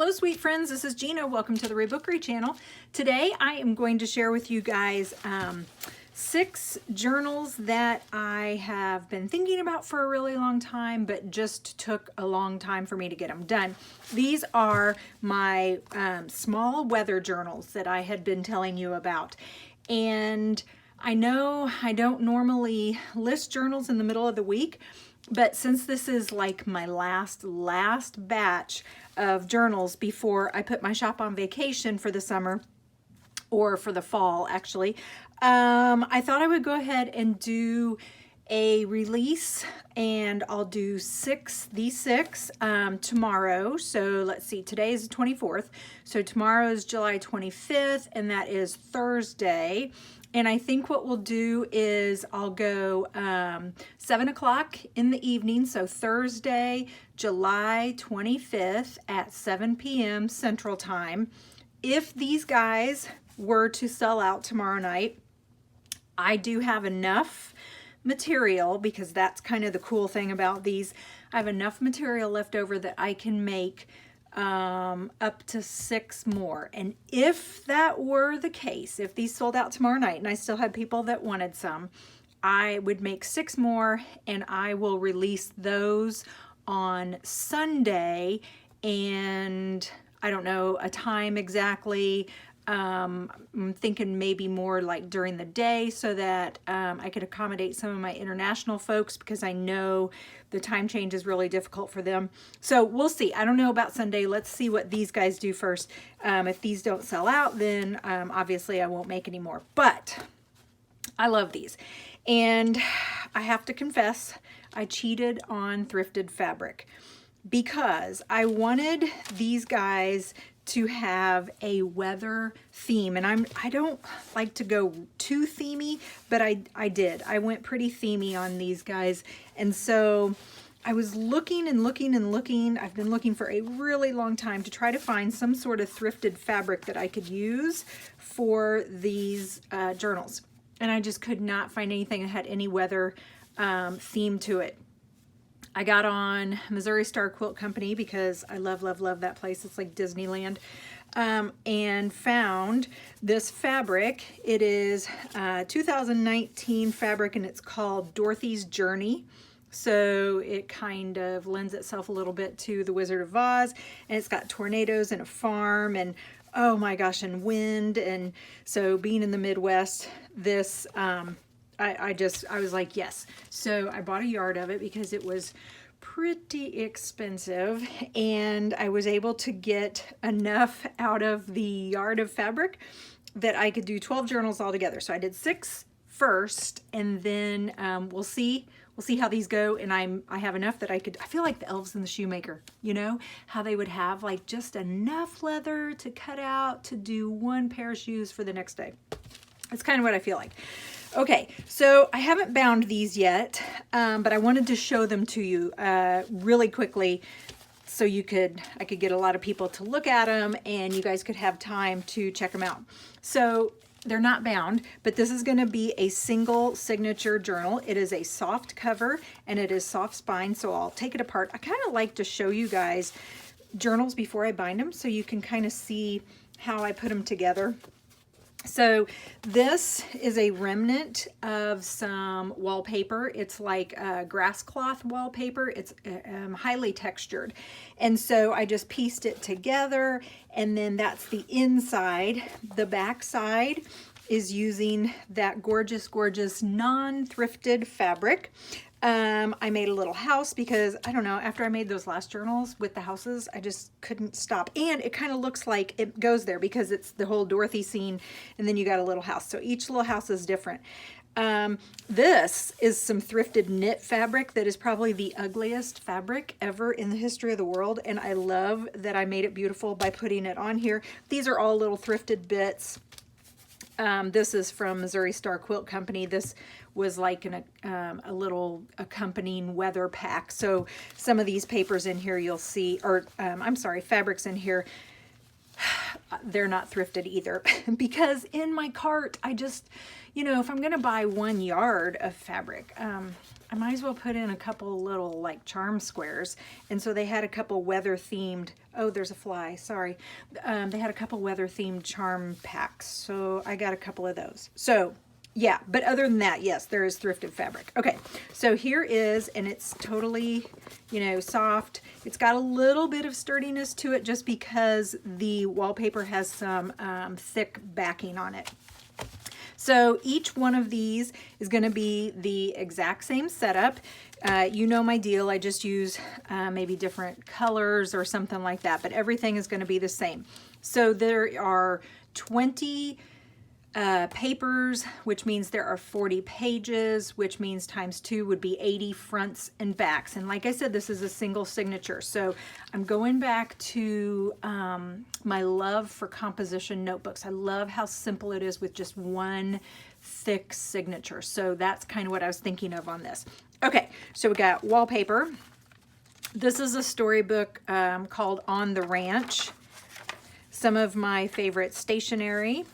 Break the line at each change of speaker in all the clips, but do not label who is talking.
Hello sweet friends, this is Gina. Welcome to the Rebookery channel. Today I am going to share with you guys 6 journals that I have been thinking about for a really long time, but just took a long time for me to get them done. These are my small weather journals that I had been telling you about. And I know I don't normally list journals in the middle of the week, but since this is like my last batch of journals before I put my shop on vacation for the summer, or for the fall actually, I thought I would go ahead and do a release, and I'll do these six tomorrow. So let's see, today is the 24th. So tomorrow is July 25th, and that is Thursday. And I think what we'll do is I'll go 7 o'clock in the evening, so Thursday, July 25th at 7 p.m. Central Time. If these guys were to sell out tomorrow night, I do have enough material, because that's kind of the cool thing about these. I have enough material left over that I can make up to 6 more. And if that were the case, if these sold out tomorrow night and I still had people that wanted some, I would make 6 more, and I will release those on Sunday. And I don't know a time exactly. I'm thinking maybe more like during the day, so that I could accommodate some of my international folks, because I know the time change is really difficult for them. So we'll see. I don't know about Sunday. Let's see what these guys do first. If these don't sell out, then obviously I won't make any more. But I love these. And I have to confess, I cheated on thrifted fabric, because I wanted these guys to have a weather theme, and I don't like to go too themey, but I did. I went pretty themey on these guys, and so I was looking and looking and looking. I've been looking for a really long time to try to find some sort of thrifted fabric that I could use for these journals, and I just could not find anything that had any weather theme to it. I got on Missouri Star Quilt Company, because I love that place. It's like Disneyland. And found this fabric. It is 2019 fabric, and it's called Dorothy's Journey. So it kind of lends itself a little bit to The Wizard of Oz, and it's got tornadoes and a farm, and oh my gosh, and wind. And so being in the Midwest, this I was like, yes. So I bought a yard of it because it was pretty expensive, and I was able to get enough out of the yard of fabric that I could do 12 journals altogether. So I did 6 first, and then we'll see how these go. And I have enough that I feel like the elves in the shoemaker, you know, how they would have like just enough leather to cut out to do 1 pair of shoes for the next day. That's kind of what I feel like. Okay, so I haven't bound these yet, but I wanted to show them to you really quickly, so I could get a lot of people to look at them, and you guys could have time to check them out. So they're not bound, but this is going to be a single signature journal. It is a soft cover, and it is soft spine, so I'll take it apart. I kind of like to show you guys journals before I bind them, so you can kind of see how I put them together. So this is a remnant of some wallpaper. It's like grass cloth wallpaper. It's highly textured. And so I just pieced it together, and then that's the inside. The back side is using that gorgeous non-thrifted fabric. I made a little house because, I don't know, after I made those last journals with the houses, I just couldn't stop. And it kind of looks like it goes there, because it's the whole Dorothy scene, and then you got a little house. So each little house is different. This is some thrifted knit fabric that is probably the ugliest fabric ever in the history of the world. And I love that I made it beautiful by putting it on here. These are all little thrifted bits. This is from Missouri Star Quilt Company. This was like a little accompanying weather pack. So some of these papers in here you'll see, or I'm sorry, fabrics in here, they're not thrifted either because in my cart, I just, you know, if I'm going to buy 1 yard of fabric, I might as well put in a couple little like charm squares. And so they had a couple weather themed, oh, there's a fly, sorry. They had a couple weather themed charm packs. So I got a couple of those. So yeah, but other than that, yes, there is thrifted fabric. Okay, so here is, and it's totally, you know, soft. It's got a little bit of sturdiness to it just because the wallpaper has some thick backing on it. So each one of these is going to be the exact same setup. You know my deal. I just use maybe different colors or something like that, but everything is going to be the same. So there are 20 papers, which means there are 40 pages, which means times 2 would be 80 fronts and backs. And like I said, this is a single signature. So I'm going back to my love for composition notebooks. I love how simple it is with just one thick signature. So that's kind of what I was thinking of on this. Okay, so we got wallpaper. This is a storybook called On the Ranch. Some of my favorite stationery.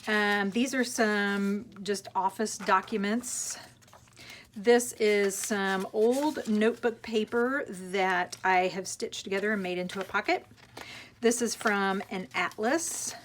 These are some just office documents. This is some old notebook paper that I have stitched together and made into a pocket. This is from an atlas.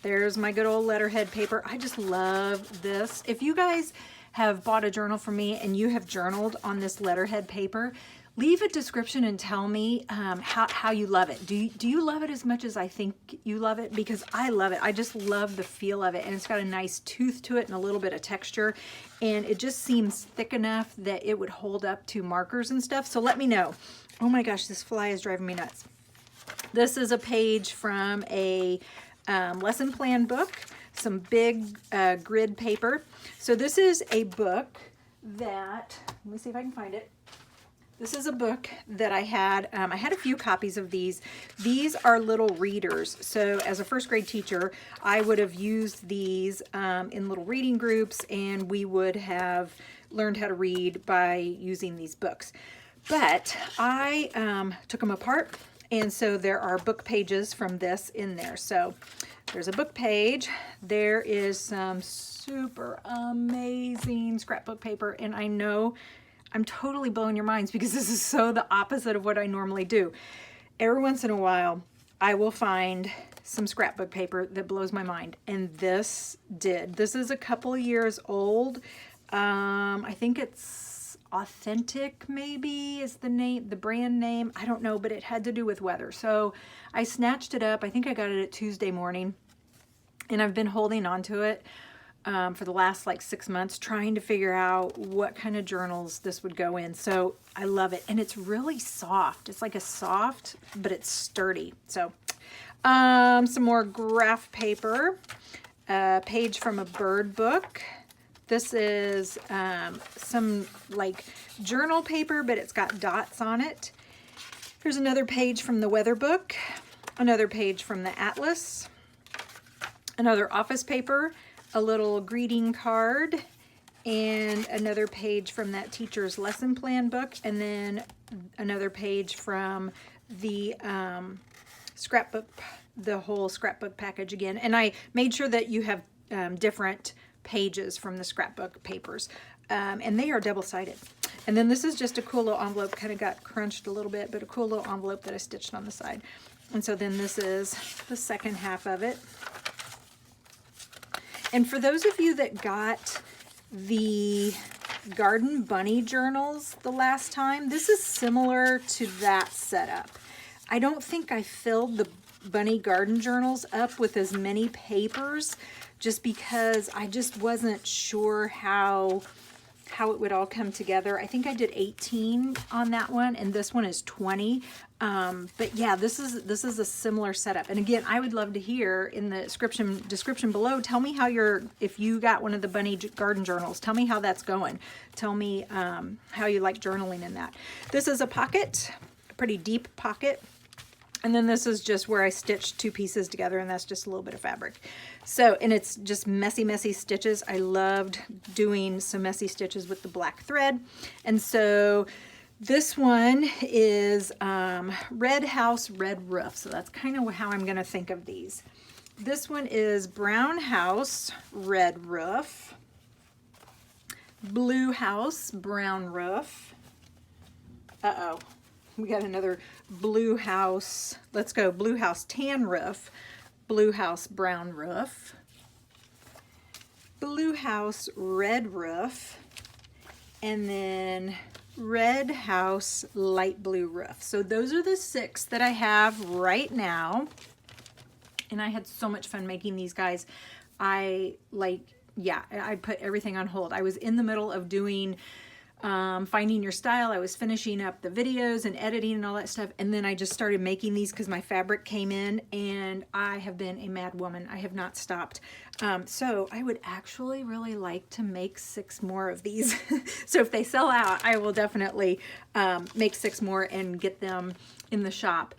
There's my good old letterhead paper. I just love this. If you guys have bought a journal from me and you have journaled on this letterhead paper, leave a description and tell me how you love it. Do you love it as much as I think you love it? Because I love it. I just love the feel of it. And it's got a nice tooth to it and a little bit of texture. And it just seems thick enough that it would hold up to markers and stuff. So let me know. Oh my gosh, this fly is driving me nuts. This is a page from a lesson plan book. Some big grid paper. So this is a book that, let me see if I can find it. This is a book that I had a few copies of these. These are little readers. So as a first grade teacher, I would have used these in little reading groups, and we would have learned how to read by using these books. But I took them apart, and so there are book pages from this in there. So there's a book page. There is some super amazing scrapbook paper, and I know I'm totally blowing your minds because this is so the opposite of what I normally do. Every once in a while, I will find some scrapbook paper that blows my mind, and this did. This is a couple of years old. I think it's Authentic, maybe is the name, the brand name. I don't know, but it had to do with weather. So I snatched it up. I think I got it at Tuesday morning, and I've been holding on to it for the last like 6 months, trying to figure out what kind of journals this would go in. So I love it. And it's really soft. It's like a soft, but it's sturdy. So some more graph paper, page from a bird book. This is some like journal paper, but it's got dots on it. Here's another page from the weather book, another page from the atlas, another office paper, a little greeting card, and another page from that teacher's lesson plan book, and then another page from the scrapbook, the whole scrapbook package again. And I made sure that you have different pages from the scrapbook papers, and they are double-sided. And then this is just a cool little envelope, kind of got crunched a little bit, but a cool little envelope that I stitched on the side. And so then this is the second half of it. And for those of you that got the Garden Bunny journals the last time, this is similar to that setup. I don't think I filled the Bunny Garden journals up with as many papers just because I just wasn't sure how it would all come together. I think I did 18 on that one, and this one is 20. But yeah, this is a similar setup. And again, I would love to hear in the description below, tell me how if you got one of the Bunny Garden journals, tell me how that's going. Tell me how you like journaling in that. This is a pocket, a pretty deep pocket. And then this is just where I stitched 2 pieces together, and that's just a little bit of fabric. So, and it's just messy, messy stitches. I loved doing some messy stitches with the black thread. And so This one is Red House, Red Roof. So that's kind of how I'm going to think of these. This one is Brown House, Red Roof. Blue House, Brown Roof. Uh-oh, we got another Blue House. Let's go Blue House, Tan Roof. Blue House, Brown Roof. Blue House, Red Roof. And then Red House, Light Blue Roof. So those are the 6 that I have right now. And I had so much fun making these, guys. I put everything on hold. I was in the middle of doing Finding Your Style. I was finishing up the videos and editing and all that stuff. And then I just started making these because my fabric came in, and I have been a mad woman. I have not stopped. So I would actually really like to make 6 more of these. So if they sell out, I will definitely make 6 more and get them in the shop.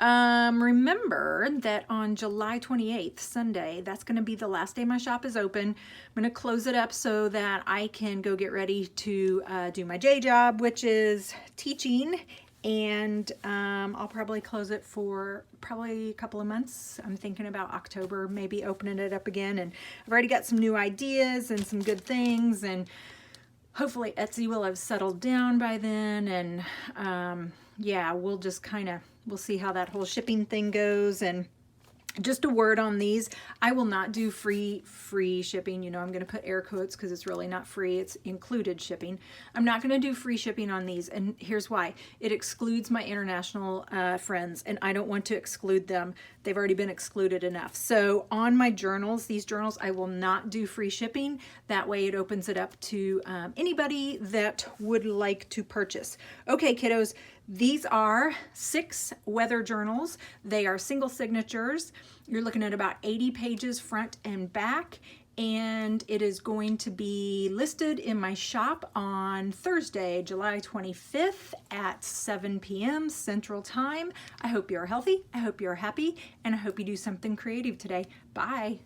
Remember that on July 28th, Sunday, that's going to be the last day my shop is open. I'm going to close it up so that I can go get ready to do my day job, which is teaching. And I'll probably close it for probably a couple of months. I'm thinking about October, maybe opening it up again. And I've already got some new ideas and some good things. And hopefully Etsy will have settled down by then. And yeah, we'll just we'll see how that whole shipping thing goes. And just a word on these, I will not do free shipping. You know, I'm going to put air quotes because it's really not free. It's included shipping. I'm not going to do free shipping on these. And here's why. It excludes my international friends, and I don't want to exclude them. They've already been excluded enough. So on my journals, these journals, I will not do free shipping. That way it opens it up to anybody that would like to purchase. Okay, kiddos. These are 6 weather journals. They are single signatures. You're looking at about 80 pages front and back, and it is going to be listed in my shop on Thursday, July 25th at 7 p.m. Central Time. I hope you're healthy, I hope you're happy, and I hope you do something creative today. Bye.